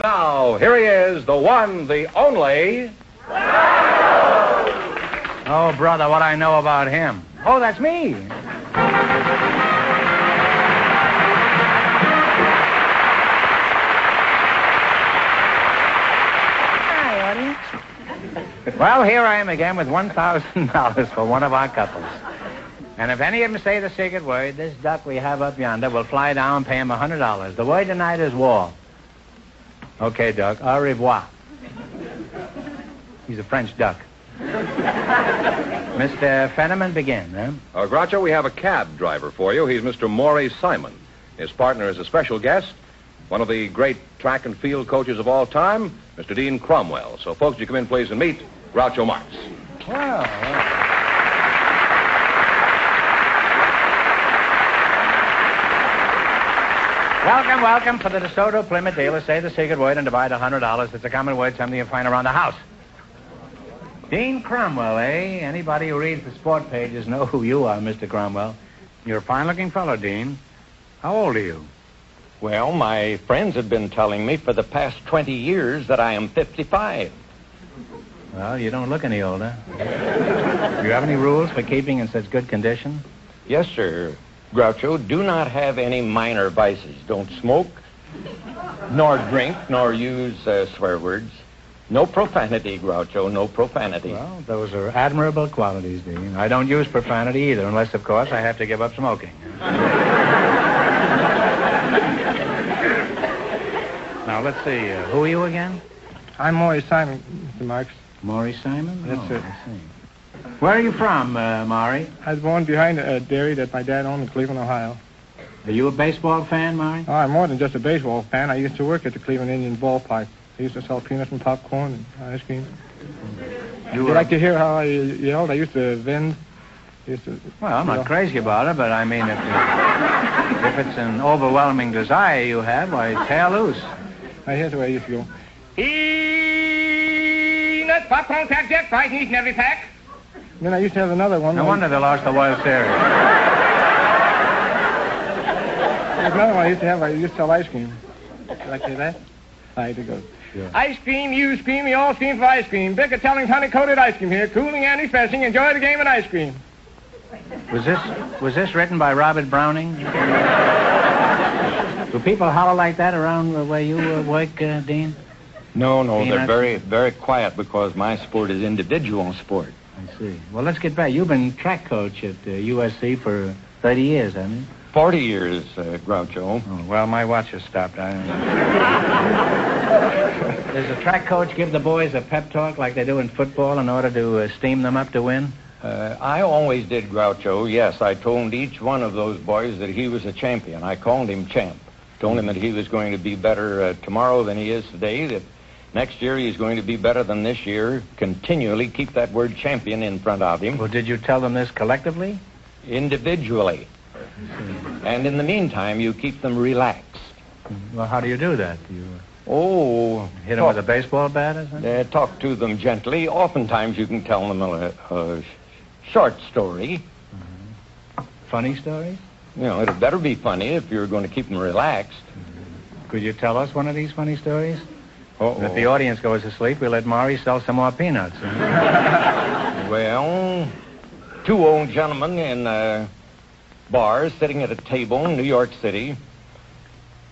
Now, here he is, the one, the only... Oh, brother, what I know about him. Oh, that's me. Hi, audience. Well, here I am again with $1,000 for one of our couples. And if any of them say the secret word, this duck we have up yonder will fly down and pay him $100. The word tonight is war. Okay, duck. Au revoir. He's a French duck. Mr. Fenneman, begin, huh? Groucho, we have a cab driver for you. He's Mr. Maury Simon. His partner is a special guest, one of the great track and field coaches of all time, Mr. Dean Cromwell. So, folks, you come in, please, and meet Groucho Marx. Well. Welcome. For the DeSoto Plymouth dealer, say the secret word and divide $100. It's a common word, something you find around the house. Dean Cromwell, eh? Anybody who reads the sport pages know who you are, Mr. Cromwell. You're a fine-looking fellow, Dean. How old are you? Well, my friends have been telling me for the past 20 years that I am 55. Well, you don't look any older. Do you have any rules for keeping in such good condition? Yes, sir. Groucho, do not have any minor vices. Don't smoke, nor drink, nor use swear words. No profanity, Groucho, no profanity. Well, those are admirable qualities, Dean. I don't use profanity either, unless, of course, I have to give up smoking. Now, let's see. Who are you again? I'm Maury Simon, Mr. Marx. Maury Simon? That's it. I see. Where are you from, Maury? I was born behind a dairy that my dad owned in Cleveland, Ohio. Are you a baseball fan, Maury? Oh, I'm more than just a baseball fan. I used to work at the Cleveland Indian ballpark. I used to sell peanuts and popcorn and ice cream. Would you like to hear how I yelled? I used to vend. Well, I'm not crazy about it, but I mean, if it's an overwhelming desire you have, why, tear loose. Here's the way I used to go. Peanuts, popcorn, crack jet, fries, each and every pack. Then I used to have another one. No wonder they lost the World Series. There's another one I used to have. I used to sell ice cream. Would you like to hear that? I had to go. Sure. Ice cream, you scream, we all scream for ice cream. Bicker Telling's honey-coated ice cream here. Cooling and refreshing. Enjoy the game and ice cream. Was this written by Robert Browning? Do people holler like that around where you work, Dean? No, Peanuts? they're very, very quiet because my sport is individual sport. I see. Well, let's get back. You've been track coach at USC for 30 years, haven't you? 40 years, Groucho. Oh, well, my watch has stopped. Does the track coach give the boys a pep talk like they do in football in order to steam them up to win? I always did, Groucho. Yes, I told each one of those boys that he was a champion. I called him champ. Told him that he was going to be better tomorrow than he is today, that next year he's going to be better than this year. Continually keep that word champion in front of him. Well, did you tell them this collectively? Individually. And in the meantime, you keep them relaxed. Well, how do you do that? Do you hit them with a baseball bat or something? Talk to them gently. Oftentimes you can tell them a short story. Mm-hmm. Funny stories? You know, it better be funny if you're going to keep them relaxed. Mm-hmm. Could you tell us one of these funny stories? Uh-oh. If the audience goes to sleep, we'll let Maury sell some more peanuts. Well, two old gentlemen in a bar sitting at a table in New York City.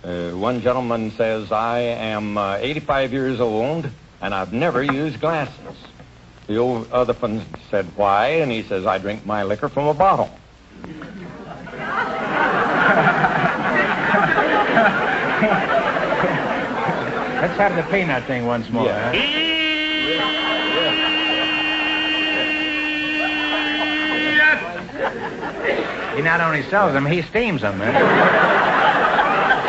One gentleman says, I am 85 years old, and I've never used glasses. The other one said, why? And he says, I drink my liquor from a bottle. Let's have the peanut thing once more. Yeah. Huh? He not only sells them, he steams them. Eh?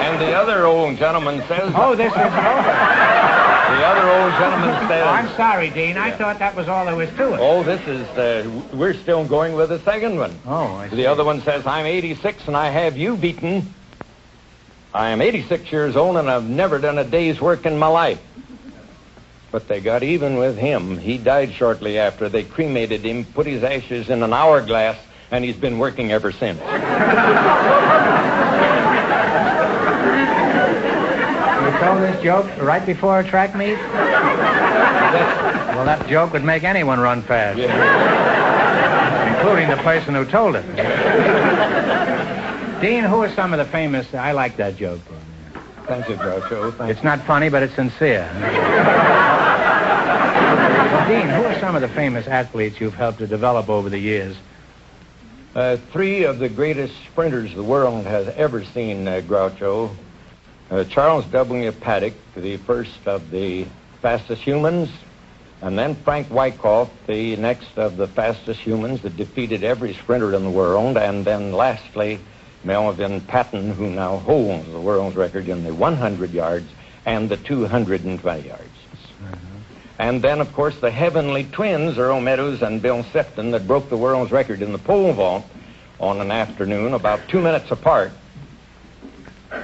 And the other old gentleman says... Oh, this is over. The other old gentleman says... Oh, I'm sorry, Dean. I thought that was all there was to it. Oh, this is... we're still going with the second one. Oh, I see. The other one says, I'm 86 and I have you beaten. I am 86 years old and I've never done a day's work in my life. But they got even with him. He died shortly after. They cremated him, put his ashes in an hourglass, and he's been working ever since. told this joke right before a track meet? Well, that joke would make anyone run fast. Including the person who told it. Dean, who are some of the famous... I like that joke. Thank you, Groucho. It's not funny, but it's sincere. Well, Dean, who are some of the famous athletes you've helped to develop over the years? Three of the greatest sprinters the world has ever seen, Groucho. Charles W. Paddock, the first of the fastest humans, and then Frank Wyckoff, the next of the fastest humans that defeated every sprinter in the world, and then lastly, Melvin Patton, who now holds the world's record in the 100 yards and the 220 yards. And then, of course, the heavenly twins, Earl Meadows and Bill Sefton, that broke the world's record in the pole vault on an afternoon about 2 minutes apart.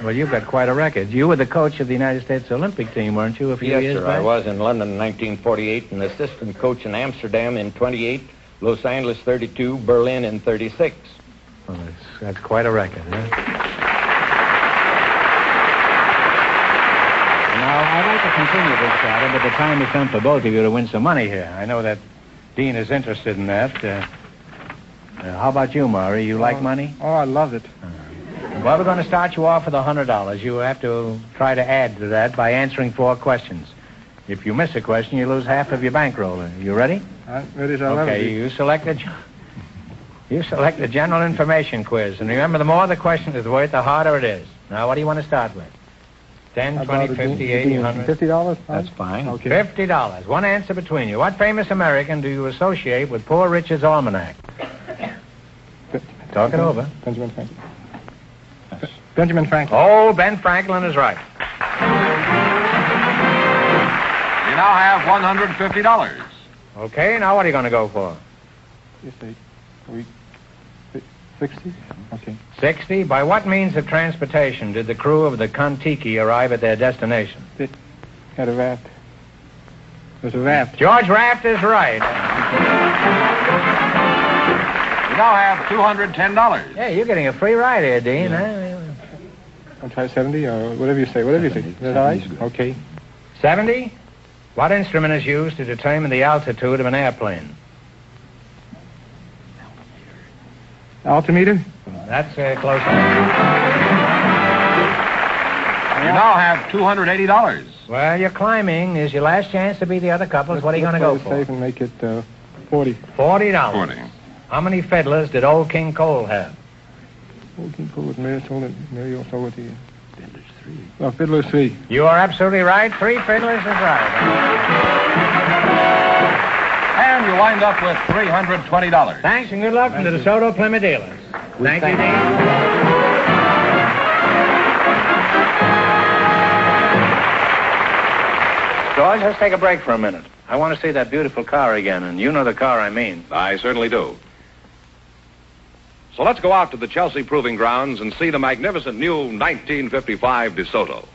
Well, you've got quite a record. You were the coach of the United States Olympic team, weren't you, a few years back? Yes, sir. I was in London in 1948 and assistant coach in Amsterdam in 28, Los Angeles 32, Berlin in 36. Well, that's quite a record, huh? Now, I'd like to continue this battle, but the time has come for both of you to win some money here. I know that Dean is interested in that. How about you, Maury? You like money? Oh, I love it. Well, we're going to start you off with $100. You have to try to add to that by answering 4 questions. If you miss a question, you lose half of your bankroll. You ready? Ready as I'll ever be. You select the general information quiz. And remember, the more the question is worth, the harder it is. Now, what do you want to start with? 10, 20, 50, 80, 100? $50? That's fine. Okay. $50. One answer between you. What famous American do you associate with Poor Richard's Almanac? Talk it over. Benjamin Franklin. Benjamin Franklin. Oh, Ben Franklin is right. You now have $150. Okay, now what are you going to go for? You say 60? Okay. 60. By what means of transportation did the crew of the Kon-Tiki arrive at their destination? It had a raft. There's a raft. George Raft is right. You now have $210. Yeah, you're getting a free ride here, Dean. Huh? I'll try 70 or whatever you say. Whatever you think. Is that all right? Okay. 70. What instrument is used to determine the altitude of an airplane? Altimeter? That's close. You now have $280. Well, you're climbing. Is your last chance to beat the other couples. What are you going to go for? Safe and make it 40. $40. 40. How many fiddlers did Old King Cole have? Old King Cole with Mary O'Sullivan. Fiddlers 3. Well, Fiddlers 3. You are absolutely right. 3 fiddlers is right. And you wind up with $320. Thanks and good luck from the DeSoto Plymouth dealers. Thank you, Dean. George, let's take a break for a minute. I want to see that beautiful car again, and you know the car I mean. I certainly do. So let's go out to the Chelsea Proving Grounds and see the magnificent new 1955 DeSoto.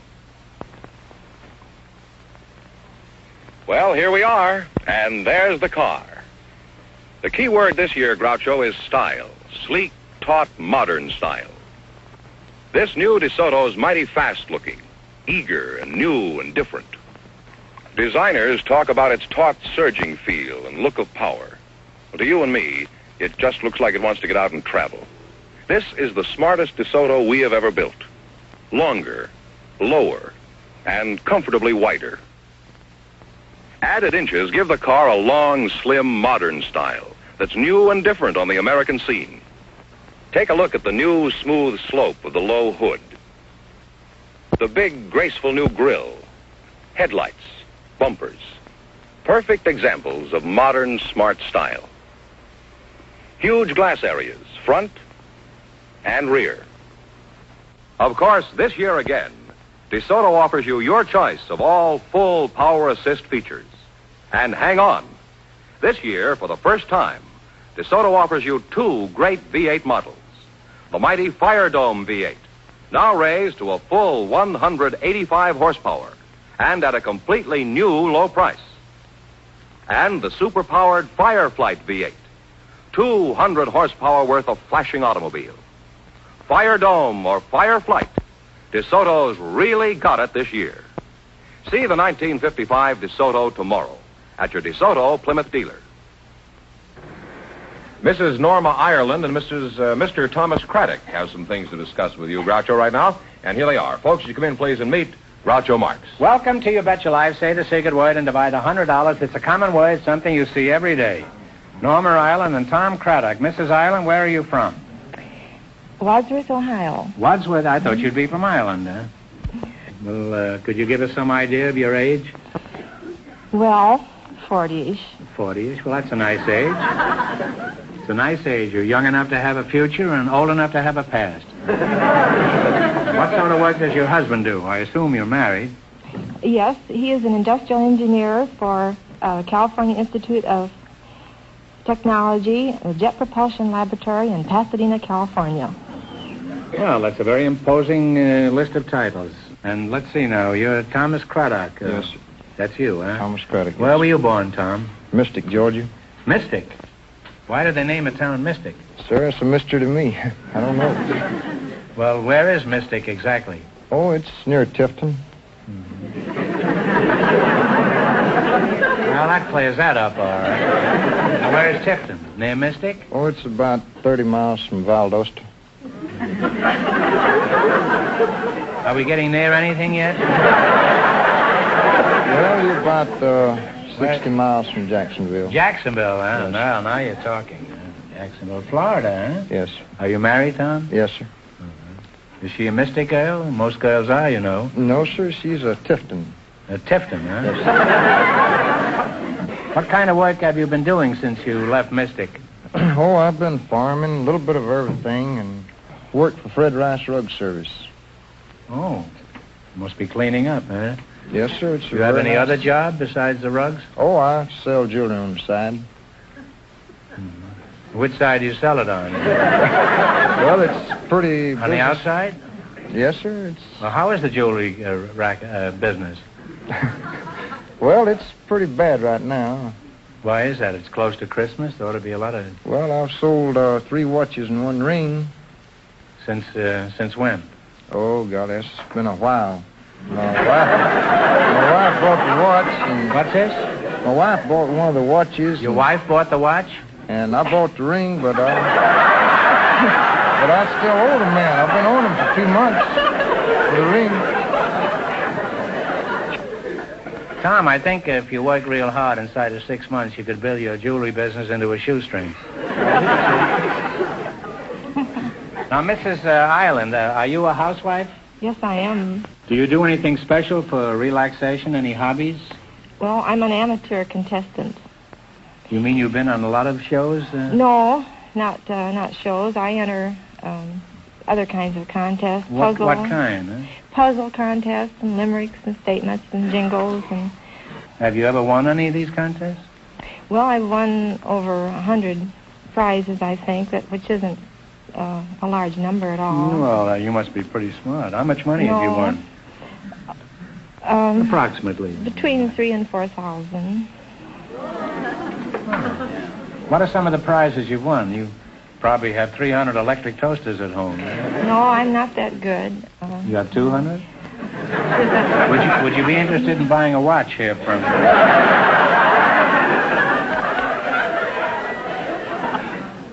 Well, here we are, and there's the car. The key word this year, Groucho, is style. Sleek, taut, modern style. This new DeSoto is mighty fast-looking, eager and new and different. Designers talk about its taut, surging feel and look of power. Well, to you and me, it just looks like it wants to get out and travel. This is the smartest DeSoto we have ever built. Longer, lower, and comfortably wider. Added inches give the car a long, slim, modern style that's new and different on the American scene. Take a look at the new, smooth slope of the low hood. The big, graceful new grille. Headlights, bumpers. Perfect examples of modern, smart style. Huge glass areas, front and rear. Of course, this year again, DeSoto offers you your choice of all full power assist features. And hang on. This year, for the first time, DeSoto offers you 2 great V8 models. The mighty Fire Dome V8, now raised to a full 185 horsepower and at a completely new low price. And the super-powered Fireflight V8, 200 horsepower worth of flashing automobile. Fire Dome or Fireflight, DeSoto's really got it this year. See the 1955 DeSoto tomorrow at your DeSoto Plymouth dealer. Mrs. Norma Ireland and Mr. Thomas Craddock have some things to discuss with you, Groucho, right now. And here they are. Folks, you come in, please, and meet Groucho Marx. Welcome to You Bet Your Life. Say the secret word and divide $100. It's a common word, something you see every day. Norma Ireland and Tom Craddock. Mrs. Ireland, where are you from? Wadsworth, Ohio. Wadsworth? I thought you'd be from Ireland, huh? Well, could you give us some idea of your age? Well, 40-ish. 40-ish? Well, that's a nice age. It's a nice age. You're young enough to have a future and old enough to have a past. What sort of work does your husband do? I assume you're married. Yes, he is an industrial engineer for California Institute of Technology, a Jet Propulsion Laboratory in Pasadena, California. Well, that's a very imposing list of titles. And let's see now, you're Thomas Craddock. Yes, sir. That's you, huh? Thomas Craddock. Where were you born, Tom? Mystic, Georgia. Mystic? Why did they name a town Mystic? Sir, it's a mystery to me. I don't know. Well, where is Mystic exactly? Oh, it's near Tifton. Well, that clears that up, all right. Now, where is Tifton? Near Mystic? Oh, it's about 30 miles from Valdosta. Are we getting near anything yet? Well, you're about 60 miles from Jacksonville. Jacksonville, huh? Yes. Well, now you're talking. Jacksonville, Florida, huh? Yes. Are you married, Tom? Yes, sir. Is she a Mystic girl? Most girls are, you know. No, sir, she's a Tifton. A Tifton, huh? Yes. What kind of work have you been doing since you left Mystic? Oh, I've been farming, a little bit of everything, and worked for Fred Rice Rug Service. Oh, must be cleaning up, huh? Yes, sir. It's Do you have any other job besides the rugs? Oh, I sell jewelry on the side. Which side do you sell it on? Well, it's pretty... On the outside? Yes, sir. It's... Well, how is the jewelry business? Well, it's pretty bad right now. Why is that? It's close to Christmas. There ought to be a lot of... Well, I've sold 3 watches and 1 ring. Since when? Oh, God, it's been a while. My wife bought the watch. And What's this? My wife bought one of the watches. Your wife bought the watch? And I bought the ring, but I still owe the man. I've been owing him for 2 months for the ring. Tom, I think if you work real hard inside of 6 months, you could build your jewelry business into a shoestring. Now, Mrs. Ireland, are you a housewife? Yes, I am. Do you do anything special for relaxation? Any hobbies? Well, I'm an amateur contestant. You mean you've been on a lot of shows? No, not shows. I enter other kinds of contests. What kind? Huh? Puzzle contests and limericks and statements and jingles and... Have you ever won any of these contests? Well, I've won over 100 prizes, I think, which isn't a large number at all. Well, you must be pretty smart. How much money have you won? Approximately. Between 3,000 and 4,000. What are some of the prizes you've won? You probably have 300 electric toasters at home. No, I'm not that good. You have 200? Would you be interested in buying a watch here from me?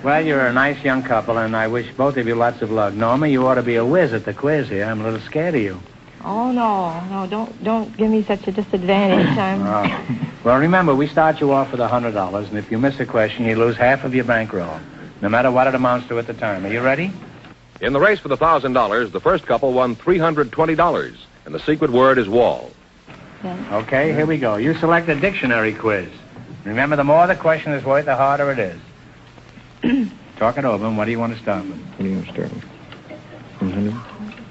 Well, you're a nice young couple, and I wish both of you lots of luck. Norma, you ought to be a whiz at the quiz here. I'm a little scared of you. Oh, no, don't give me such a disadvantage. Well, remember, we start you off with $100, and if you miss a question, you lose half of your bankroll, no matter what it amounts to at the time. Are you ready? In the race for the $1,000, the first couple won $320, and the secret word is wall. Yes. Okay, here we go. You select a dictionary quiz. Remember, the more the question is worth, the harder it is. Talk it over, and what do you want to start with? What do you want to start with?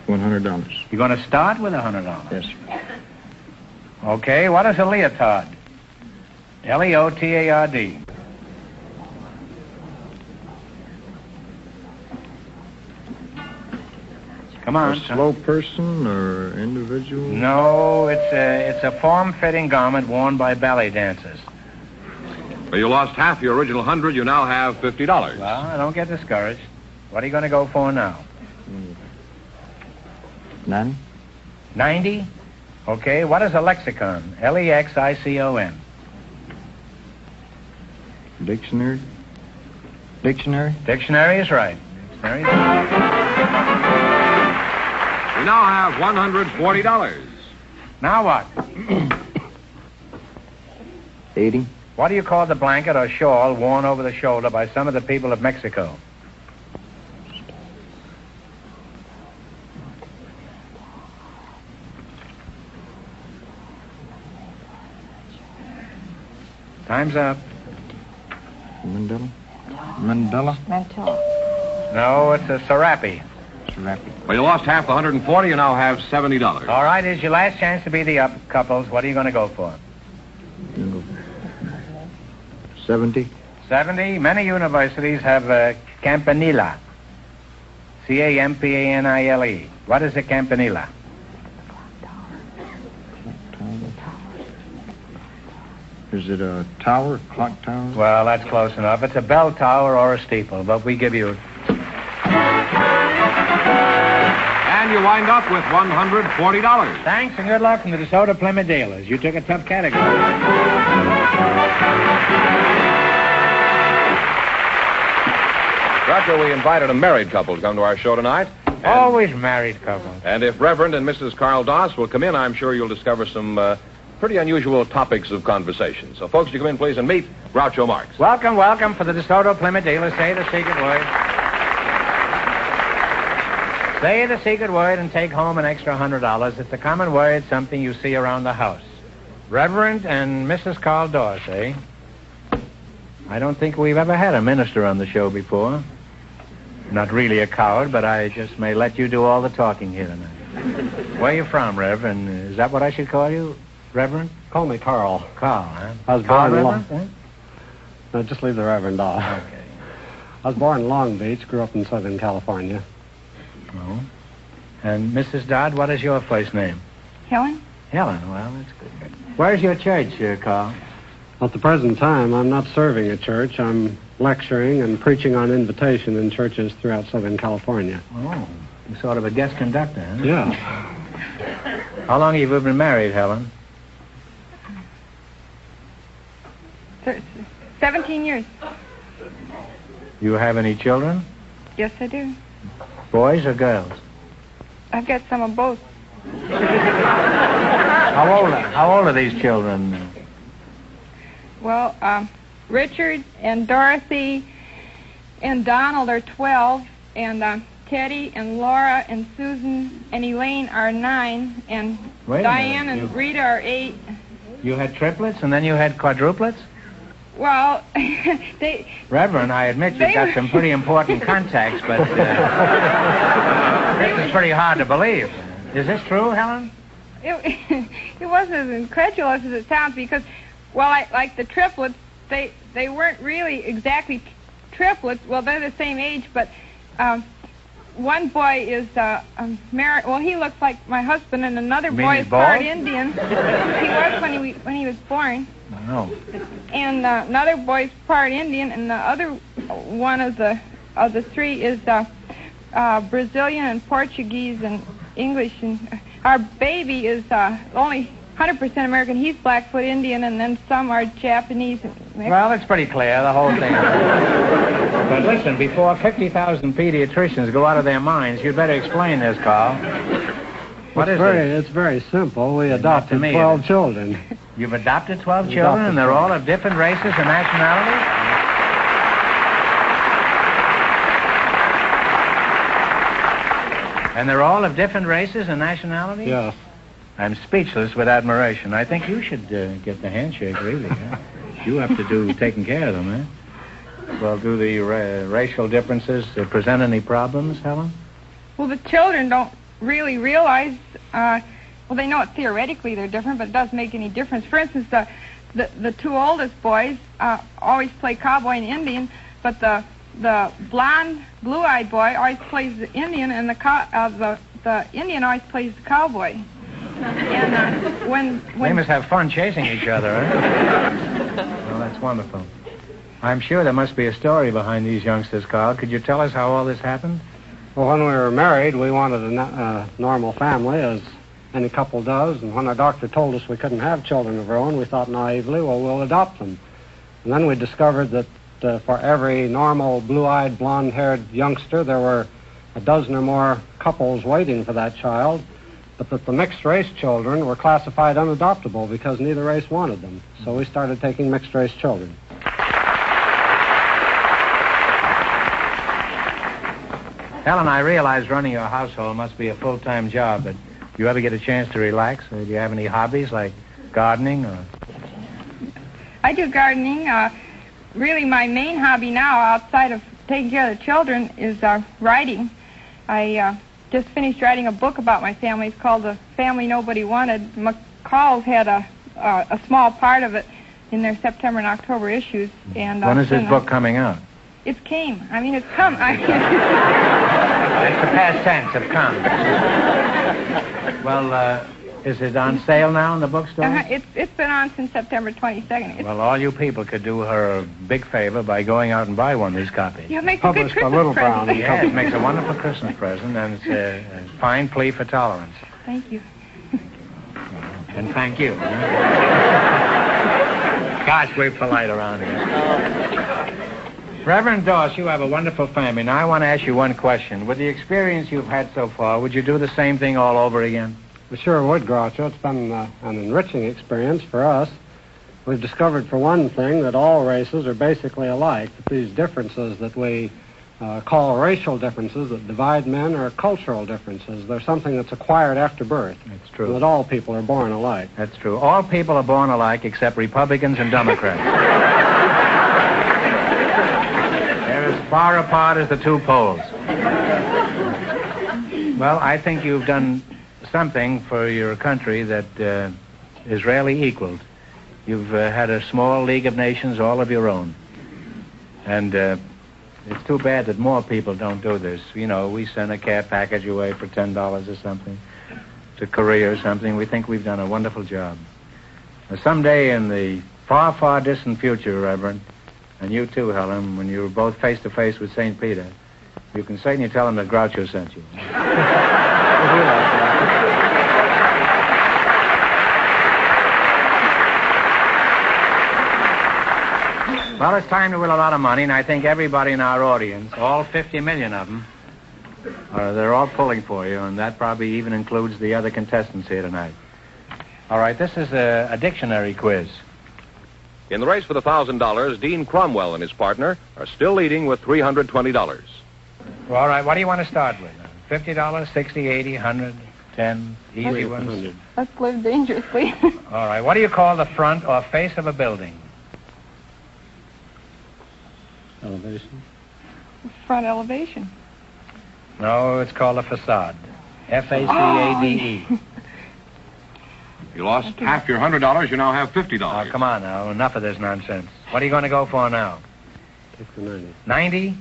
$100. You're going to start with $100? Yes, sir. Okay, what is a leotard? Leotard. Come on. A slow person or individual? No, it's a form-fitting garment worn by ballet dancers. Well, you lost half your original 100. You now have $50. Well, don't get discouraged. What are you going to go for now? 90. 90? Okay, what is a lexicon? Lexicon. Dictionary? Dictionary? Dictionary is right. Dictionary is right. We now have $140. Now what? 80? What do you call the blanket or shawl worn over the shoulder by some of the people of Mexico? Time's up. Mandela? Mandela? Mental. No, it's a serape. Serape. Well, you lost half the 140. You now have $70. All right, here's your last chance to be the up couples. What are you going to go for? 70? 70. Many universities have campanile. Campanile. What is a campanile? Is it a tower, clock tower? Well, that's close enough. It's a bell tower or a steeple, but we give you... And you wind up with $140. Thanks and good luck from the DeSoto Plymouth dealers. You took a tough category. Groucho, we invited a married couple to come to our show tonight. Always married couples. And if Reverend and Mrs. Carl Doss will come in, I'm sure you'll discover some pretty unusual topics of conversation. So, folks, you come in, please, and meet Groucho Marx. Welcome, welcome for the DeSoto Plymouth dealers. Say the secret word. Say the secret word and take home an extra $100. It's a common word, something you see around the house. Reverend and Mrs. Carl Doss, eh? I don't think we've ever had a minister on the show before. Not really a coward, but I just may let you do all the talking here tonight. Where are you from, Reverend? Is that what I should call you, Reverend? Call me Carl. Carl, huh? I was Carl born in Reverend? Long... No, just leave the Reverend off. Okay. I was born in Long Beach, grew up in Southern California. Oh. And Mrs. Dodd, what is your first name? Helen? Helen. Well, that's good. Where's your church, Carl? At the present time, I'm not serving a church. I'm lecturing and preaching on invitation in churches throughout Southern California. Oh, you're sort of a guest conductor, huh? Yeah. How long have you been married, Helen? 17 years. You have any children? Yes, I do. Boys or girls? I've got some of both. How old are these children? Well, Richard and Dorothy and Donald are 12, and Teddy and Laura and Susan and Elaine are 9, and Diane and Rita are 8. You had triplets and then you had quadruplets? Well, Reverend, I admit you've got some pretty important contacts, but this is pretty hard to believe. Is this true, Helen? It wasn't as incredulous as it sounds because, well, like the triplets, they weren't really exactly triplets. Well, they're the same age, but one boy is married. Well, he looks like my husband, and another boy is part Indian. He was when he was born. No. And another boy's part Indian, and the other one of the three is Brazilian and Portuguese and English. And our baby is only 100% American. He's Blackfoot Indian, and then some are Japanese. Well, it's pretty clear, the whole thing. But listen, before 50,000 pediatricians go out of their minds, you'd better explain this, Carl. It's very simple. We adopted 12 children. You've adopted 12 children, and they're all of different races and nationalities? And they're all of different races and nationalities? Yes. I'm speechless with admiration. I think you should get the handshake, really. Huh? You have to do taking care of them, eh? Well, do the racial differences present any problems, Helen? Well, the children don't really realize... well, they know it theoretically they're different, but it doesn't make any difference. For instance, the two oldest boys always play cowboy and Indian, but the blonde, blue-eyed boy always plays the Indian, and the Indian always plays the cowboy. And when they must have fun chasing each other, eh? Well, that's wonderful. I'm sure there must be a story behind these youngsters, Carl. Could you tell us how all this happened? Well, when we were married, we wanted a normal family, as any couple does. And when our doctor told us we couldn't have children of our own, we thought naively, well, we'll adopt them. And then we discovered that for every normal, blue-eyed, blonde-haired youngster, there were a dozen or more couples waiting for that child, but that the mixed-race children were classified unadoptable because neither race wanted them. So we started taking mixed-race children. Helen, I realize running your household must be a full-time job, but do you ever get a chance to relax? Or do you have any hobbies like gardening? Or... I do gardening. Really, my main hobby now, outside of taking care of the children, is writing. I just finished writing a book about my family. It's called The Family Nobody Wanted. McCall's had a small part of it in their September and October issues. And when is this book coming out? It's came. I mean, it's come. It's the past tense of come. Well, is it on sale now in the bookstore? It's been on since September 22nd. Well, all you people could do her a big favor by going out and buy one of these copies. Yeah, it makes a good Christmas present. Yeah, it makes a wonderful Christmas present, and it's a fine plea for tolerance. Thank you. And thank you. Gosh, we're polite around here. Reverend Doss, you have a wonderful family. Now, I want to ask you one question. With the experience you've had so far, would you do the same thing all over again? We sure would, Groucho. It's been an enriching experience for us. We've discovered, for one thing, that all races are basically alike, that these differences that we call racial differences that divide men are cultural differences. They're something that's acquired after birth. That's true. And that all people are born alike. That's true. All people are born alike except Republicans and Democrats. They're as far apart as the two poles. Well, I think you've done something for your country that is rarely equaled. You've had a small League of Nations all of your own. And it's too bad that more people don't do this. You know, we send a care package away for $10 or something to Korea or something. We think we've done a wonderful job. Now, someday in the far, far distant future, Reverend, and you too, Helen, when you're both face-to-face with St. Peter, you can certainly tell him that Groucho sent you. Well, it's time to win a lot of money, and I think everybody in our audience, all 50 million of them, they're all pulling for you, and that probably even includes the other contestants here tonight. All right, this is a dictionary quiz. In the race for the $1,000, Dean Cromwell and his partner are still leading with $320. Well, all right, what do you want to start with? $50, $60, $80, $100, $10, easy ones? Let's live dangerously. All right, what do you call the front or face of a building? Elevation. Front elevation. No, it's called a facade. F-A-C-A-D-E. You lost half your $100. You now have $50. Oh, come on now. Enough of this nonsense. What are you going to go for now? 90. 90?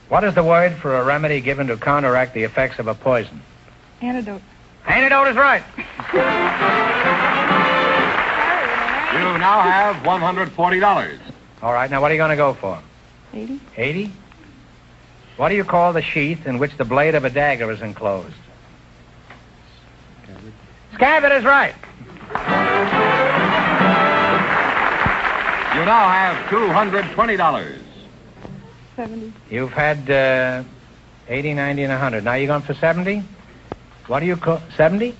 What is the word for a remedy given to counteract the effects of a poison? Antidote. Antidote is right. You now have $140. All right, now what are you going to go for? 80. 80? What do you call the sheath in which the blade of a dagger is enclosed? Scabbard is right. You now have $220. 70. You've had 80, 90, and 100. Now you're going for 70? What do you call... 70?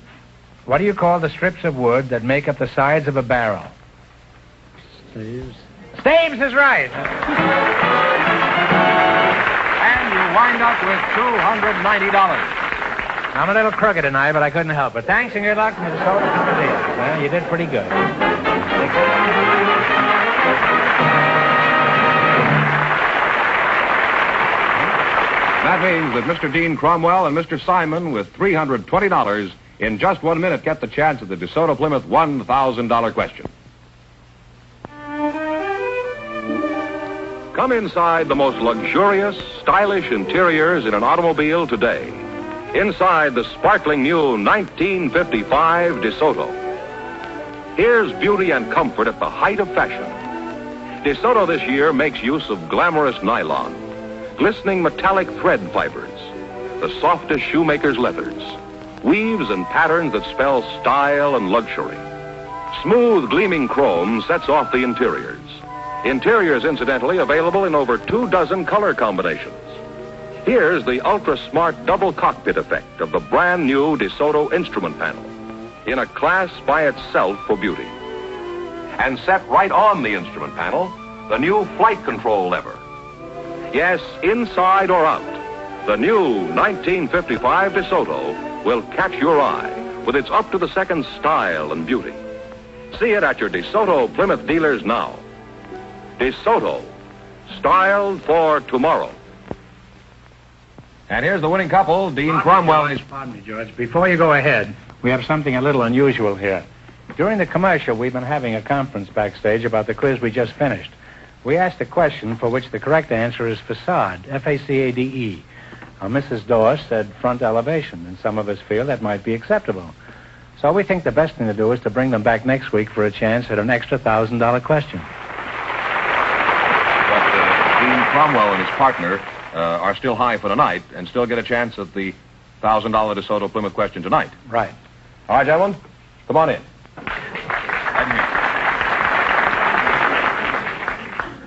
What do you call the strips of wood that make up the sides of a barrel? Staves. Staves is right. And you wind up with $290. I'm a little crooked tonight, but I couldn't help it. Thanks and good luck, Mr. Soda. Well, you did pretty good. That means that Mr. Dean Cromwell and Mr. Simon, with $320, in just 1 minute get the chance at the DeSoto Plymouth $1,000 question. Come inside the most luxurious, stylish interiors in an automobile today. Inside the sparkling new 1955 DeSoto. Here's beauty and comfort at the height of fashion. DeSoto this year makes use of glamorous nylon, glistening metallic thread fibers, the softest shoemaker's leathers, weaves and patterns that spell style and luxury. Smooth, gleaming chrome sets off the interiors. Interiors, incidentally, available in over 24 color combinations. Here's the ultra-smart double cockpit effect of the brand new DeSoto instrument panel, in a class by itself for beauty. And set right on the instrument panel, the new flight control lever. Yes, inside or out, the new 1955 DeSoto will catch your eye with its up-to-the-second style and beauty. See it at your DeSoto Plymouth dealers now. DeSoto, styled for tomorrow. And here's the winning couple, Dean Cromwell. Pardon me, George. Before you go ahead, we have something a little unusual here. During the commercial, we've been having a conference backstage about the quiz we just finished. We asked a question for which the correct answer is facade, F-A-C-A-D-E. Mrs. Dorr said front elevation, and some of us feel that might be acceptable. So we think the best thing to do is to bring them back next week for a chance at an extra $1,000 question. But Dean Cromwell and his partner are still high for tonight and still get a chance at the $1,000 DeSoto Plymouth question tonight. Right. All right, gentlemen, come on in.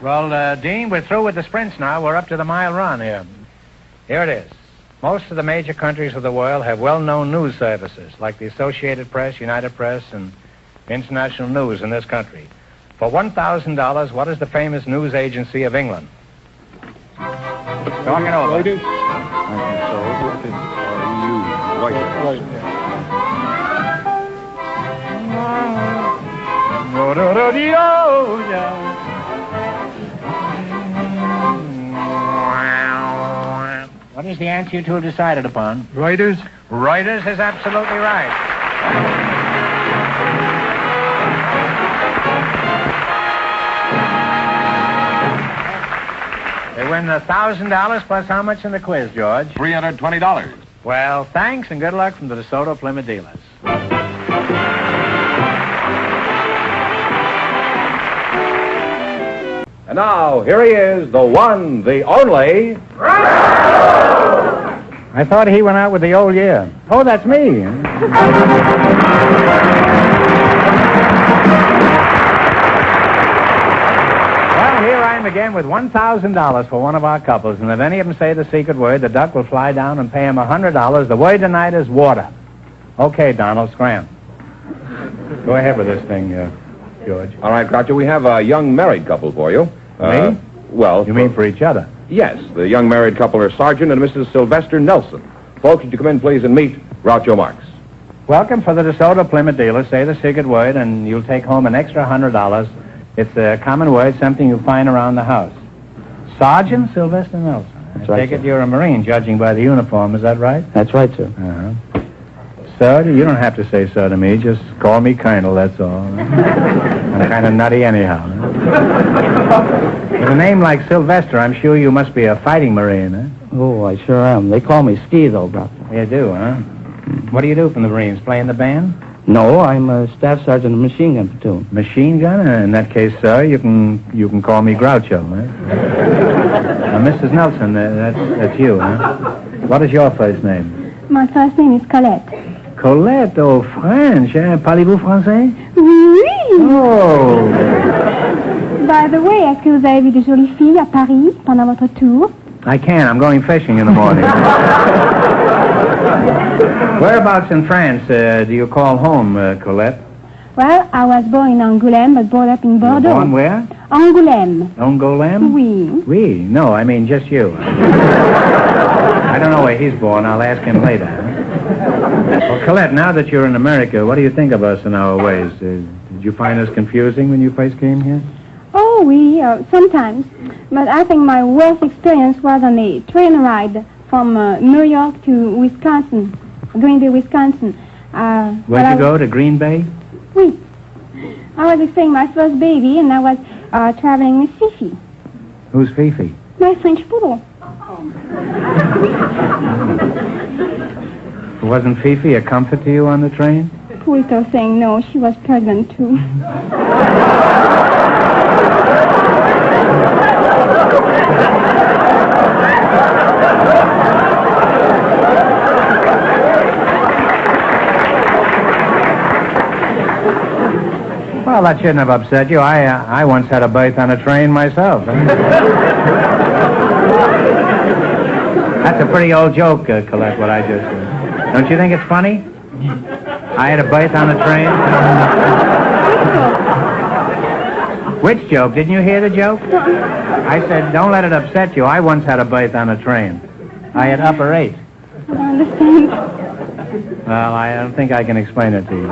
Well, Dean, we're through with the sprints now. We're up to the mile run here. Here it is. Most of the major countries of the world have well-known news services, like the Associated Press, United Press, and International News in this country. For $1,000, what is the famous news agency of England? Talk it over. Ladies? What is the answer you two have decided upon? Reuters? Reuters is absolutely right. They win $1,000 plus how much in the quiz, George? $320. Well, thanks and good luck from the DeSoto Plymouth dealers. And now, here he is, the one, the only... I thought he went out with the old year. Oh, that's me. Well, here I am again with $1,000 for one of our couples, and if any of them say the secret word, the duck will fly down and pay him $100. The word tonight is water. Okay, Donald, scram. Go ahead with this thing, George. All right, Groucho, we have a young married couple for you. Me? Well... You mean for each other? Yes, the young married couple are Sergeant and Mrs. Sylvester Nelson. Folks, would you come in, please, and meet Groucho Marx. Welcome for the DeSoto Plymouth dealer. Say the secret word, and you'll take home an extra $100. It's a common word, something you find around the house. Sergeant Sylvester Nelson. I take it you're a Marine, judging by the uniform. Is that right? That's right, sir. Uh-huh. Sir, you don't have to say sir to me. Just call me Colonel, that's all. I'm kind of nutty anyhow. With a name like Sylvester, I'm sure you must be a fighting Marine, eh? Oh, I sure am. They call me Steve, though, brother. You do, huh? What do you do from the Marines? Play in the band? No, I'm a staff sergeant of machine gun platoon. Machine gun? In that case, sir, you can call me Groucho, eh? Mrs. Nelson, that's you, huh? What is your first name? My first name is Colette. Colette, oh, French, eh? Parlez-vous français? Oui! Oh! By the way, est-ce que vous avez vu de jolies filles à Paris pendant votre tour? I can. I'm going fishing in the morning. Whereabouts in France do you call home, Colette? Well, I was born in Angoulême, but brought up in Bordeaux. Born where? Angoulême. Angoulême? Oui. Oui. No, I mean just you. I don't know where he's born. I'll ask him later. Well, Colette, now that you're in America, what do you think of us and our ways? Did you find us confusing when you first came here? Oh, oui, sometimes. But I think my worst experience was on a train ride from New York to Wisconsin, Green Bay, Wisconsin. Where'd you go, to Green Bay? Oui. I was expecting my first baby, and I was traveling with Fifi. Who's Fifi? My French poodle. Wasn't Fifi a comfort to you on the train? Poulto saying no, she was pregnant too. Well, that shouldn't have upset you. I once had a berth on a train myself. That's a pretty old joke, Colette, what I just said. Don't you think it's funny? I had a berth on a train. Which joke? Didn't you hear the joke? I said, don't let it upset you. I once had a berth on a train. I had upper 8. I don't understand. Well, I don't think I can explain it to you.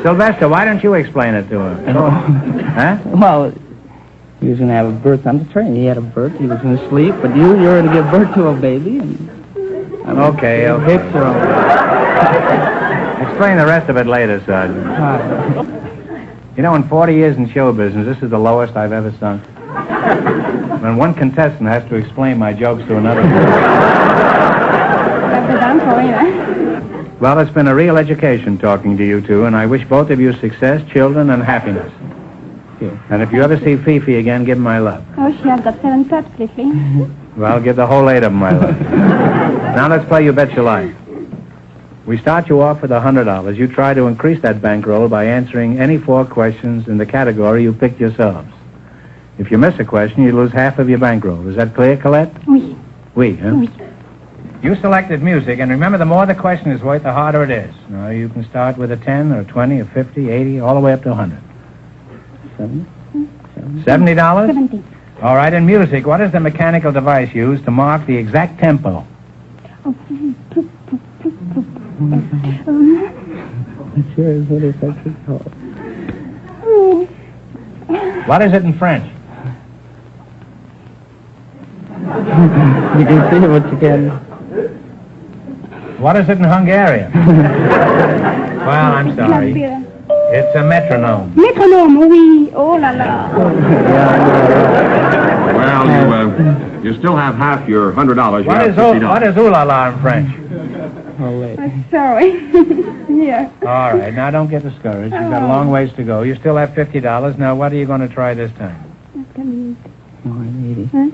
Sylvester, why don't you explain it to him? Huh? Well, he was going to have a birth on the train. He had a birth. He was going to sleep, but you were going to give birth to a baby. And Okay. Explain the rest of it later, Sergeant. You know, in 40 years in show business, this is the lowest I've ever sunk. When one contestant has to explain my jokes to another. Well, it's been a real education talking to you two, and I wish both of you success, children, and happiness. And if you ever see Fifi again, give him my love. Oh, she has got 7 steps, Fifi. Well, give the whole 8 of them my love. Now let's play You Bet Your Life. We start you off with $100. You try to increase that bankroll by answering any 4 questions in the category you picked yourselves. If you miss a question, you lose half of your bankroll. Is that clear, Colette? Oui. Oui, huh? Oui. You selected music, and remember, the more the question is worth, the harder it is. Now, you can start with a 10 or a 20 or 50, 80, all the way up to 100. $70? $70. All right, in music, what is the mechanical device used to mark the exact tempo? Oh. What is it in French? You can see what you can. What is it in Hungarian? Well, I'm sorry. It's a metronome. Metronome, oui. Oh, la la. Well, you still have half your $100. What is ooh la la in French? Oh, wait. I'm sorry. Yeah. All right, now don't get discouraged. You've got a long ways to go. You still have $50. Now, what are you going to try this time?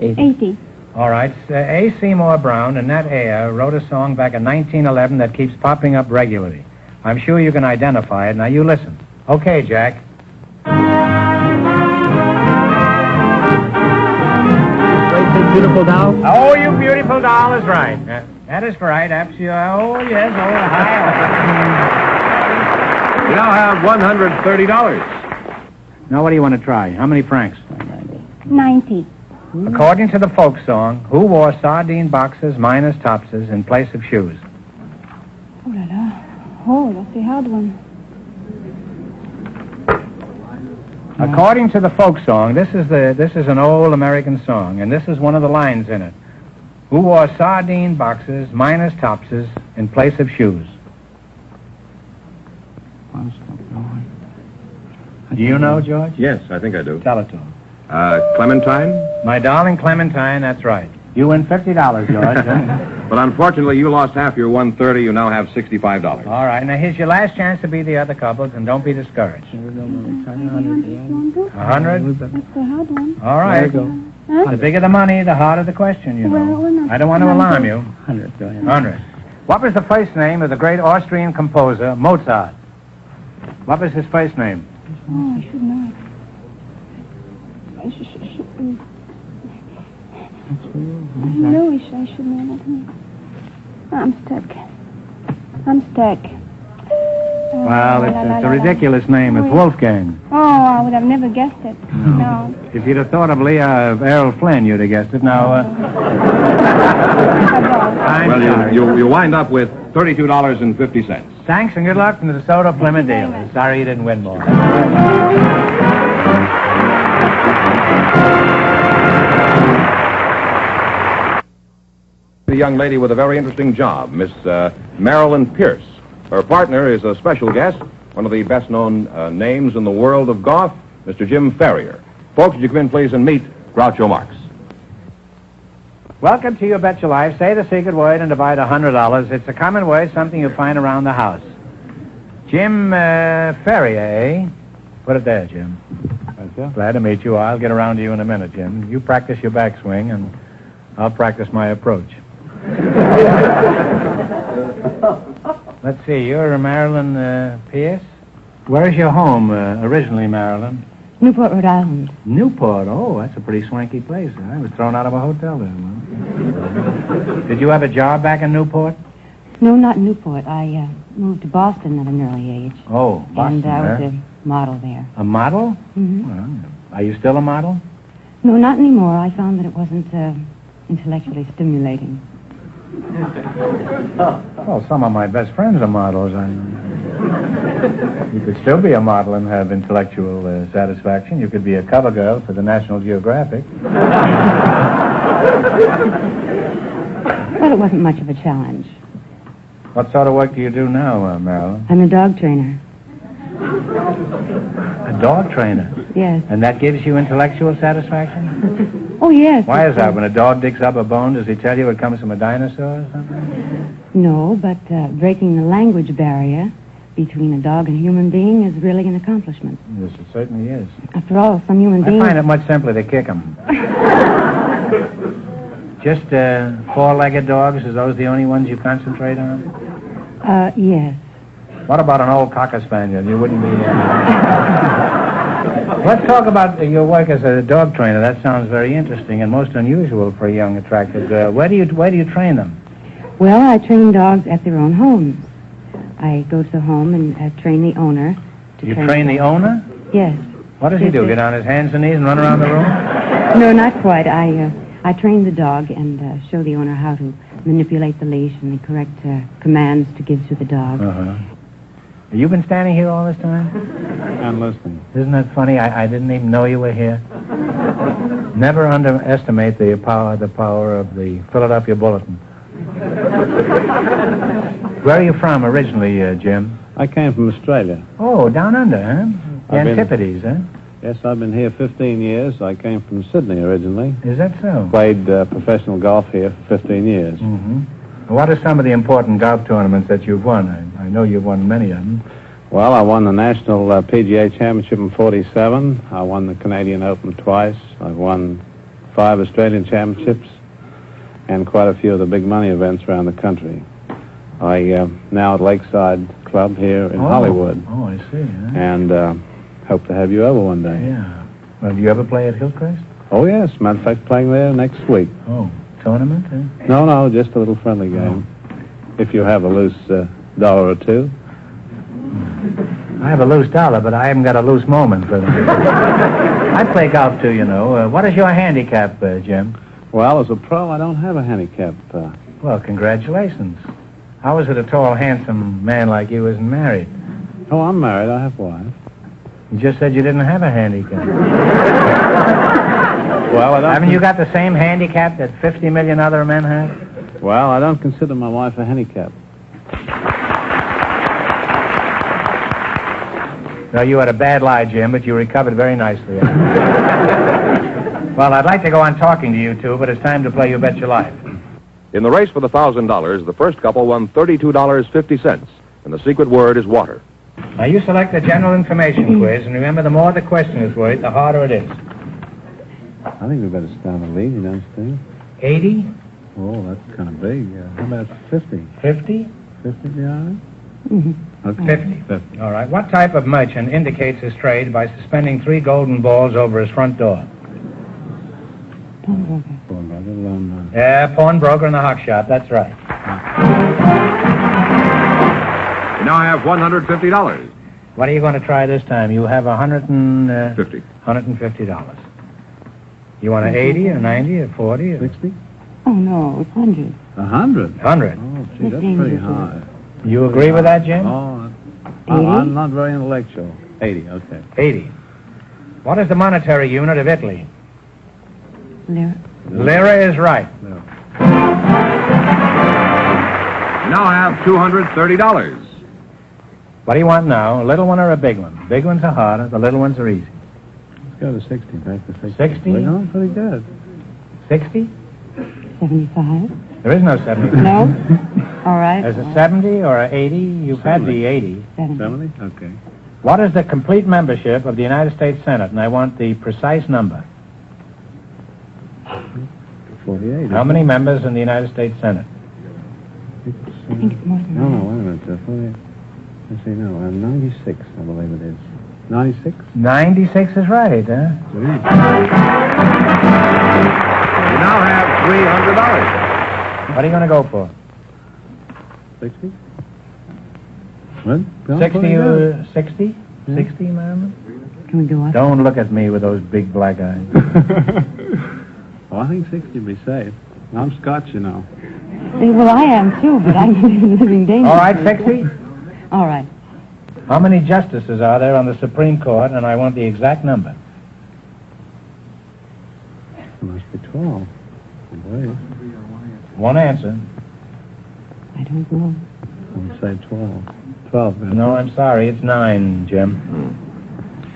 80. All right. A. Seymour Brown and Nat Ayer wrote a song back in 1911 that keeps popping up regularly. I'm sure you can identify it. Now, you listen. Okay, Jack. Beautiful doll? Oh, you beautiful doll is right. That is right. Absolutely. Oh, yes. Oh, hi. You now have $130. Now, what do you want to try? How many francs? 90. According to the folk song, who wore sardine boxes minus topses in place of shoes? Oh, la la. Oh, that's a hard one. According to the folk song, this is an old American song, and this is one of the lines in it. Who wore sardine boxes minus topses in place of shoes? Do you know, George? Yes, I think I do. Tell it to him. Clementine? My darling Clementine, that's right. You win $50, George. But unfortunately, you lost half your $130. You now have $65. All right, now here's your last chance to beat the other couples, and don't be discouraged. 100? That's the hard one. All right. There you go. Huh? The bigger the money, the harder the question, you know. Well, we're not- I don't want to alarm you. 100, go ahead. 100. What was the first name of the great Austrian composer, Mozart? What was his first name? Oh, I should know it. I know I should know that. I'm stuck. Well, it's a ridiculous name. It's Wolfgang. Oh, I would have never guessed it. No. If you'd have thought of Errol Flynn, you'd have guessed it. Now, I'm Well, sorry. you wind up with $32.50. Thanks and good luck from the DeSoto Plymouth dealers. Sorry you didn't win more. A young lady with a very interesting job, Miss Marilyn Pierce. Her partner is a special guest, one of the best-known names in the world of golf, Mr. Jim Ferrier. Folks, would you come in, please, and meet Groucho Marx. Welcome to You Bet Your Life. Say the secret word and divide $100. It's a common word, something you find around the house. Jim Ferrier, eh? Put it there, Jim. Thank you. Glad to meet you. I'll get around to you in a minute, Jim. You practice your backswing, and I'll practice my approach. Let's see, you're Marilyn Pierce? Where's your home originally, Marilyn? Newport, Rhode Island. Newport? Oh, that's a pretty swanky place. I was thrown out of a hotel there. Did you have a job back in Newport? No, not Newport. I moved to Boston at an early age. Oh, Boston. And I was a model there. A model? Mm-hmm. Well, are you still a model? No, not anymore. I found that it wasn't intellectually stimulating. Well, some of my best friends are models. You could still be a model and have intellectual satisfaction. You could be a cover girl for the National Geographic. Well, it wasn't much of a challenge. What sort of work do you do now, Marilyn? I'm a dog trainer. A dog trainer? Yes. And that gives you intellectual satisfaction? Oh, yes. Why is that? When a dog digs up a bone, does he tell you it comes from a dinosaur or something? No, but breaking the language barrier between a dog and a human being is really an accomplishment. Yes, it certainly is. After all, some human beings... I find it much simpler to kick them. Just four-legged dogs, are those the only ones you concentrate on? Yes. What about an old cocker spaniel? You wouldn't be... Let's talk about your work as a dog trainer. That sounds very interesting and most unusual for a young, attractive girl. Where do you train them? Well, I train dogs at their own homes. I go to the home and train the owner. You train the owner? Yes. What does he do? Get on his hands and knees and run around the room? No, not quite. I train the dog and show the owner how to manipulate the leash and the correct commands to give to the dog. Uh-huh. Have you been standing here all this time? I'm listening. Isn't that funny? I didn't even know you were here. Never underestimate the power of the Philadelphia Bulletin. Where are you from originally, Jim? I came from Australia. Oh, down under, huh? The Antipodes, huh? Yes, I've been here 15 years. I came from Sydney originally. Is that so? Played professional golf here for 15 years. Mm-hmm. What are some of the important golf tournaments that you've won? I know you've won many of them. Well, I won the National PGA Championship in '47. I won the Canadian Open twice. I've won 5 Australian Championships and quite a few of the big money events around the country. I now at Lakeside Club here in Hollywood. Oh, I see. Huh? And hope to have you over one day. Yeah. Well, do you ever play at Hillcrest? Oh, yes. Matter of fact, playing there next week. Oh, tournament? Huh? No, just a little friendly game. If you have a loose dollar or two. I have a loose dollar, but I haven't got a loose moment for them. I play golf, too, you know. What is your handicap, Jim? Well, as a pro, I don't have a handicap. Well, congratulations. How is it a tall, handsome man like you isn't married? Oh, I'm married. I have a wife. You just said you didn't have a handicap. Well, haven't you got the same handicap that 50 million other men have? Well, I don't consider my wife a handicap. No, you had a bad lie, Jim, but you recovered very nicely. Well, I'd like to go on talking to you two, but it's time to play You Bet Your Life. In the race for the $1,000, the first couple won $32.50, and the secret word is water. Now, you select the general information quiz, and remember, the more the question is worth, the harder it is. I think we better start a lead, you don't think? 80? Oh, that's kind of big. How about 50? 50? 50, be all right? Mm-hmm. Okay. 50. All right. What type of merchant indicates his trade by suspending 3 golden balls over his front door? Pawnbroker. Pawnbroker, loan. Yeah, pawnbroker in the hock shop. That's right. You now have $150. What are you going to try this time? You have $150. $150. You want an 80 or 90 or 40 or 60? Oh, no, it's 100. 100? 100. Oh, gee, that's pretty high. You agree with that, Jim? Oh, I'm not very intellectual. 80, okay. 80. What is the monetary unit of Italy? Lira. Lira is right. No. You now have $230. What do you want now, a little one or a big one? Big ones are harder, the little ones are easy. Let's go to 60, back to 60. 60? We're going pretty good. 60? 75. There is no 70. No? All right. There's a 70 or a 80. You've had the 80. 70? Okay. What is the complete membership of the United States Senate? And I want the precise number. 48. How many members in the United States Senate? I think it's more than that. No, wait a minute. 48. Let's see, no, 96, I believe it is. 96? 96 is right, huh? You now have $300. What are you going to go for? 60? What? 60? 60, ma'am? Can we go up? Don't look at me with those big black eyes. Oh, I think 60 would be safe. I'm Scotch, you know. Well, I am too, but I'm living dangerously. All right, 60? All right. How many justices are there on the Supreme Court, and I want the exact number? It must be 12. I believe. One answer. I don't know. I'll say 12. 12. No, I'm sorry. It's 9, Jim.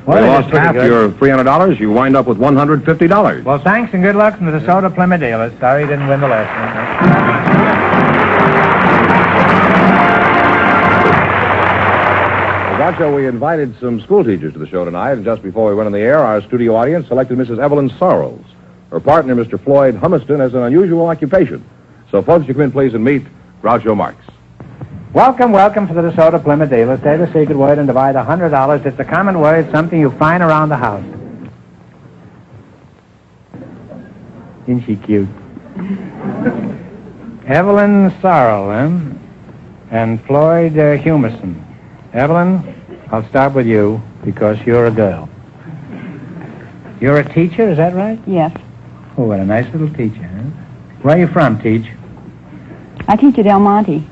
Well, you it is lost pretty half good. your $300. You wind up with $150. Well, thanks and good luck from the DeSoto Plymouth dealers. Sorry you didn't win the last one. Groucho, we invited some school teachers to the show tonight, and just before we went on the air, our studio audience selected Mrs. Evelyn Sorrells. Her partner, Mr. Floyd Humiston, has an unusual occupation. So, folks, you come in, please, and meet Groucho Marx. Welcome to the DeSoto Plymouth dealers. Say the secret word and divide $100. It's a common word, something you find around the house. Isn't she cute? Evelyn Sorrell, and Floyd Humiston. Evelyn, I'll start with you because you're a girl. You're a teacher, is that right? Yes. Oh, what a nice little teacher, huh? Where are you from, Teach? I teach at El Monte.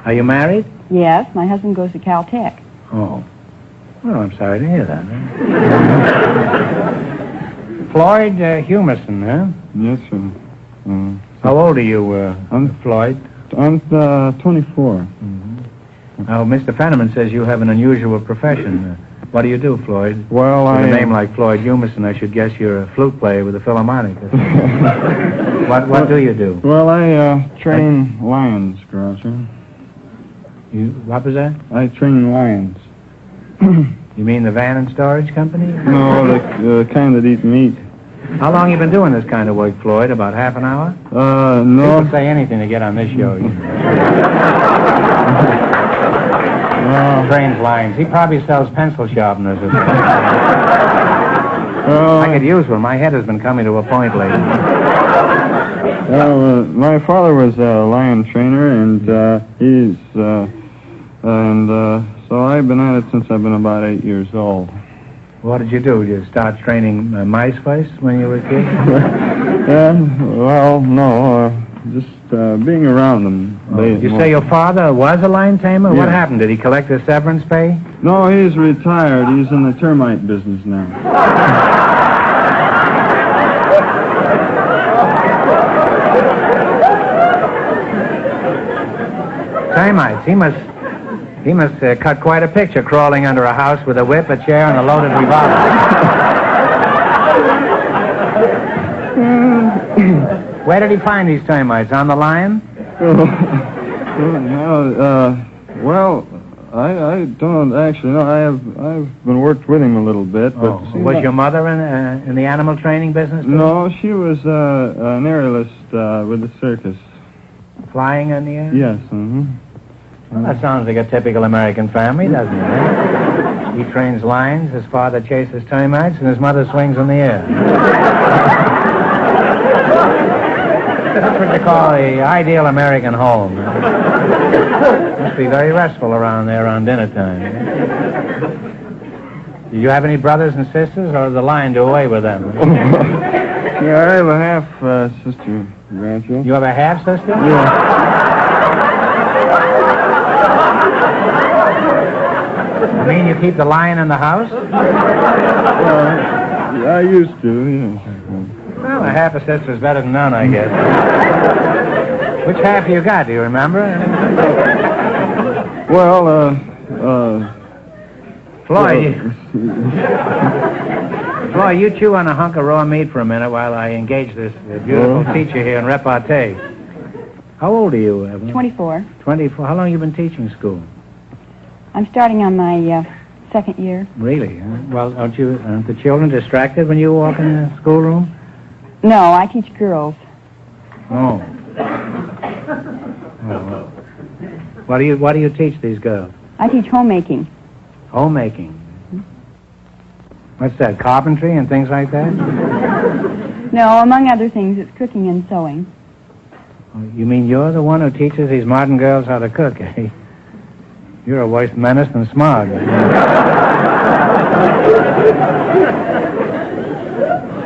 Are you married? Yes, my husband goes to Caltech. Oh. Well, I'm sorry to hear that. Floyd Humiston, huh? Yes, sir. How old are you, Floyd? I'm 24. Now, Mr. Fenneman says you have an unusual profession. What do you do, Floyd? Well, with a name like Floyd Humiston, I should guess you're a flute player with a Philharmonic. What do you do? Well, I train lions, Groucho. What was that? I train lions. You mean the van and storage company? No, the kind that eat meat. How long you been doing this kind of work, Floyd? About half an hour? No. People say anything to get on this show. Trains lines. He probably sells pencil sharpeners. I could use one. My head has been coming to a point lately. Well, my father was a lion trainer, and so I've been at it since I've been about 8 years old. What did you do? You start training mice first when you were a kid? Well, no, just being around them. You say your father was a lion tamer? Yeah. What happened? Did he collect his severance pay? No, he's retired. He's in the termite business now. Termites. He must cut quite a picture crawling under a house with a whip, a chair, and a loaded revolver. Where did he find these termites? On the lion? Well, I don't actually know. I've been worked with him a little bit, but was your mother in the animal training business? Too? No, she was an aerialist with the circus. Flying in the air? Yes. Well, that sounds like a typical American family, doesn't it? He trains lions, his father chases termites, and his mother swings in the air. That's what you call the ideal American home. Must be very restful around there around dinner time. Do you have any brothers and sisters, or does the lion do away with them? Yeah, I have a half-sister, Groucho. You have a half-sister? Yeah. You mean you keep the lion in the house? Well, I used to, yeah. Well, a half a sister's better than none, I guess. Which half you got, do you remember? Well, Floyd, Floyd, you chew on a hunk of raw meat for a minute while I engage this beautiful teacher here in repartee. How old are you, Evelyn? 24. 24. How long have you been teaching school? I'm starting on my second year. Really? Huh? Well, aren't the children distracted when you walk in the schoolroom? No, I teach girls. Oh. What do you teach these girls? I teach homemaking. Homemaking. What's that, carpentry and things like that? No, among other things, it's cooking and sewing. You mean you're the one who teaches these modern girls how to cook, eh? You're a worse menace than Smog.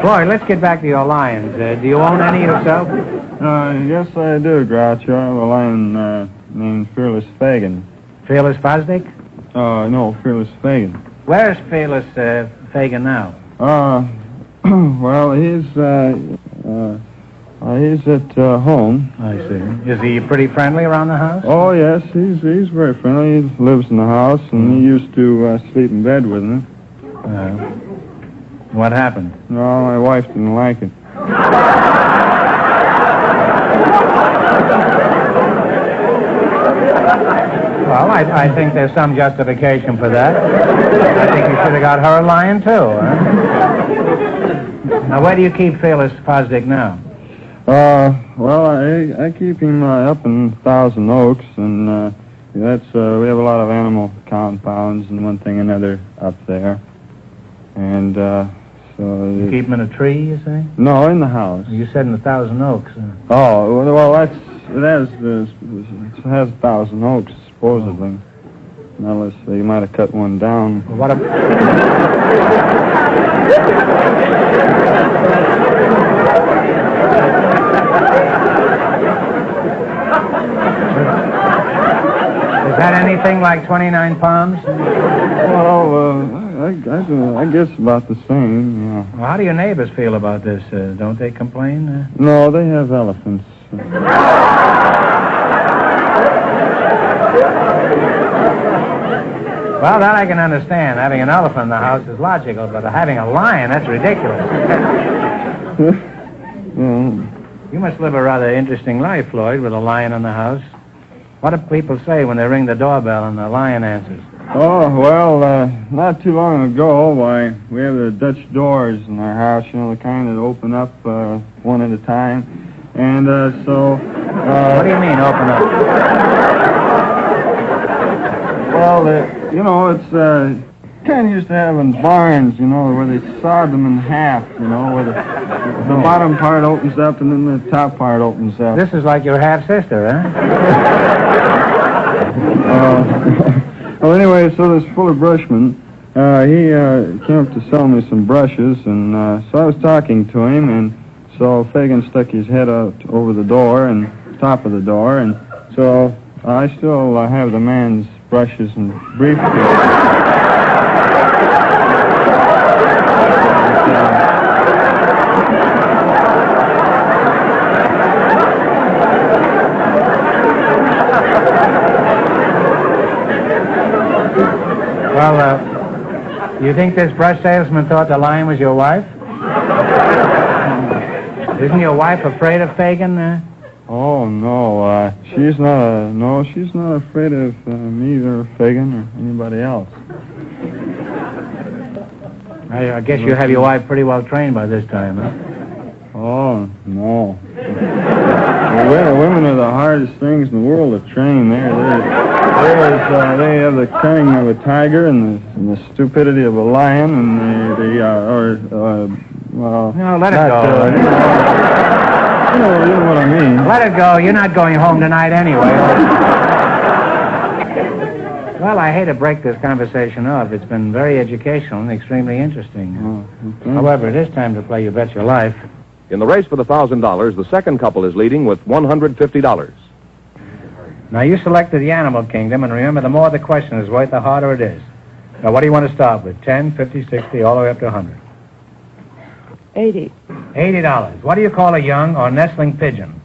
Floyd, let's get back to your lions. Do you own any yourself? Yes, I do, Groucho. I have a lion named Fearless Fagin. Fearless Fosdick? No, Fearless Fagin. Where's Fearless Fagin now? Well, he's at home. I see. Is he pretty friendly around the house? Oh, yes, he's very friendly. He lives in the house, and he used to sleep in bed with me. What happened? No, my wife didn't like it. Well, I think there's some justification for that. I think you should have got her a lion, too. Huh? Now, where do you keep Fearless Fosdick now? Well, I keep him up in Thousand Oaks, and that's we have a lot of animal compounds and one thing and another up there. And so you keep him in a tree, you say? No, in the house. You said in the Thousand Oaks. Oh, well, it has Thousand Oaks supposedly. Unless you might have cut one down. Well, what a... Is that anything like 29 Palms? Well, I guess about the same, yeah. Well, how do your neighbors feel about this? Don't they complain? No, they have elephants. Well, that I can understand. Having an elephant in the house is logical, but having a lion, that's ridiculous. You must live a rather interesting life, Floyd, with a lion in the house. What do people say when they ring the doorbell and the lion answers? Oh, well, not too long ago, we have the Dutch doors in our house, you know, the kind that open up one at a time. And so... what do you mean, open up? Well, you know, it's kind of used to have in barns, you know, where they sawed them in half, you know, where the bottom part opens up and then the top part opens up. This is like your half-sister, huh? Well, anyway, so this Fuller Brushman, he came up to sell me some brushes, and so I was talking to him, and so Fagin stuck his head out over the door and top of the door, and so I still have the man's brushes and briefcase. Well, you think this brush salesman thought the lion was your wife? Isn't your wife afraid of Fagin? Oh, no, she's not afraid of me or Fagin or anybody else. I guess you have your wife pretty well trained by this time, huh? Oh, no. Women are the hardest things in the world to train. They have the cunning of a tiger and the stupidity of a lion, and well... No, let it go. You know what I mean. Let it go. You're not going home tonight anyway. Well, I hate to break this conversation off. It's been very educational and extremely interesting. Okay. However, it is time to play You Bet Your Life. In the race for the $1,000, the second couple is leading with $150. Now, you selected the animal kingdom, and remember, the more the question is worth, the harder it is. Now, what do you want to start with? 10, 50, 60, all the way up to 100? 80. $80. What do you call a young or nestling pigeon?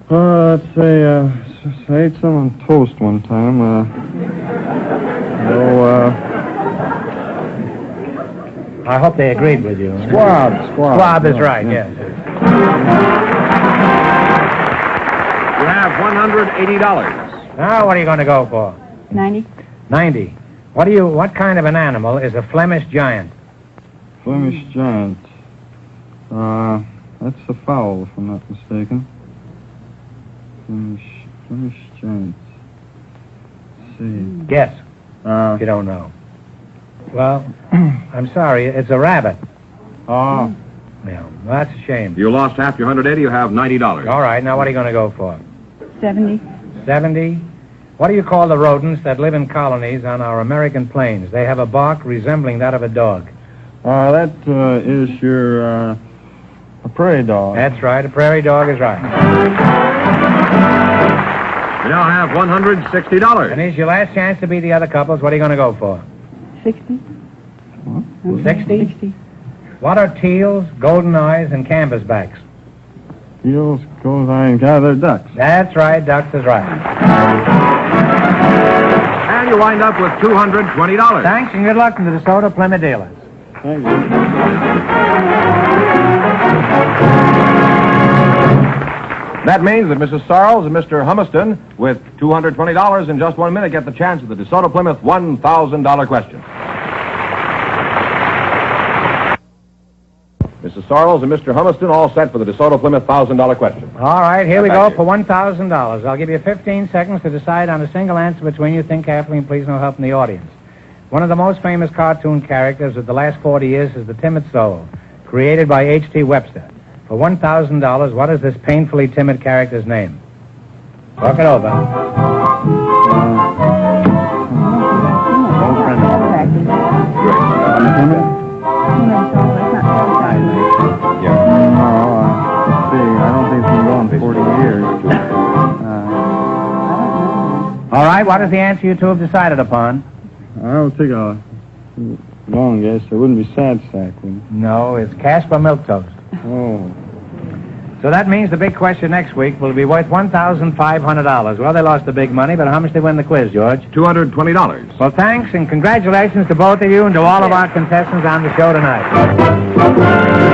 Let's say, I ate some on toast one time. I hope they agreed with you. Squab. Squab is right, yes. You have $180. Now, what are you going to go for? 90. 90. What kind of an animal is a Flemish giant? Flemish giant. That's a fowl, if I'm not mistaken. Flemish giant. see. Guess. If you don't know. Well, I'm sorry. It's a rabbit. Oh. Yeah, well, that's a shame. You lost half your 180. You have $90. All right, now what are you going to go for? 70. 70? What do you call the rodents that live in colonies on our American plains? They have a bark resembling that of a dog. That is your, a prairie dog. That's right. A prairie dog is right. You now have $160. And here's your last chance to beat the other couples. What are you going to go for? 60. 60? What are teals, golden eyes, and canvasbacks? Eels, gold eye, they're ducks. That's right. Ducks is right. And you wind up with $220. Thanks, and good luck to the DeSoto Plymouth dealers. Thank you. That means that Mrs. Sarles and Mr. Humiston, with $220 in just 1 minute, get the chance at the DeSoto Plymouth $1,000 question. Mrs. Sarles and Mr. Humiston all set for the DeSoto Plymouth $1,000 question. All right, here we go for $1,000. I'll give you 15 seconds to decide on a single answer between you. Think carefully and please no help from the audience. One of the most famous cartoon characters of the last 40 years is the Timid Soul, created by H.T. Webster. For $1,000, what is this painfully timid character's name? Talk it over. All right, what is the answer you two have decided upon? I'll take a long guess. It wouldn't be Sad Sack, would it? No, it's Casper Milk Toast. Oh. So that means the big question next week will be worth $1,500. Well, they lost the big money, but how much did they win the quiz, George? $220. Well, thanks, and congratulations to both of you and to all of our contestants on the show tonight.